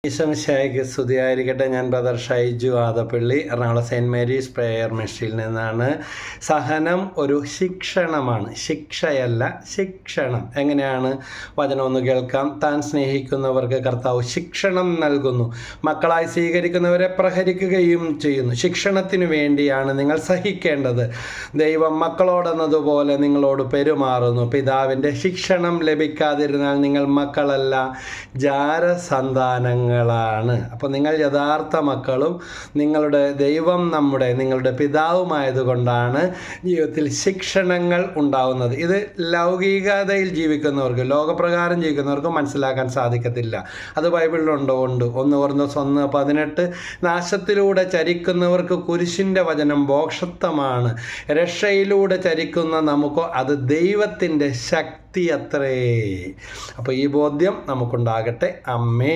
ഈശോമിശിഹായ്ക്ക് സ്തുതിയായിരിക്കട്ടെ. ഞാൻ brother Shaiju Adappally, Ernakulam saint Mary's prayer മിനിസ്ട്രിയിൽ നിന്നാണ്. സഹനം ഒരു ശിക്ഷണമാണ്, ശിക്ഷയല്ല, ശിക്ഷണം. എങ്ങനെയാണ്? വചനം ഒന്ന് കേൾക്കാം. താൻ സ്നേഹിക്കുന്നവർക്ക് കർത്താവ് ശിക്ഷണം നൽകുന്നു, മക്കളായി സ്വീകരിക്കുന്നവരെ പ്രഹരിക്കുകയും ചെയ്യുന്നു. ശിക്ഷണത്തിനു വേണ്ടിയാണ് നിങ്ങൾ സഹിക്കേണ്ടത്. ദൈവം മക്കളോടെന്നതുപോലെ നിങ്ങളോട് പെരുമാറുന്നു. പിതാവിൻ്റെ ശിക്ഷണം ലഭിക്കാതിരുന്നാൽ നിങ്ങൾ മക്കളല്ല, ജാരസന്താനങ്ങൾ ാണ്. അപ്പോൾ നിങ്ങൾ യഥാർത്ഥ മക്കളും നിങ്ങളുടെ പിതാവുമായതുകൊണ്ടാണ് ജീവിതത്തിൽ ശിക്ഷണങ്ങൾ ഉണ്ടാവുന്നത്. ഇത് ലൗകികതയിൽ ജീവിക്കുന്നവർക്ക്, ലോകപ്രകാരം ജീവിക്കുന്നവർക്ക് മനസ്സിലാക്കാൻ സാധിക്കത്തില്ല. അത് ബൈബിളിലുണ്ടോ? ഉണ്ട്. 1 കൊരിന്ത്യർ 1:18 നാശത്തിലൂടെ ചരിക്കുന്നവർക്ക് കുരിശിൻ്റെ വചനം മോക്ഷത്വമാണ്, രക്ഷയിലൂടെ ചരിക്കുന്ന നമുക്കോ അത് ദൈവത്തിൻ്റെ ശക്തി അത്രേ. അപ്പോൾ ഈ ബോധ്യം നമുക്കുണ്ടാകട്ടെ. അമ്മേ.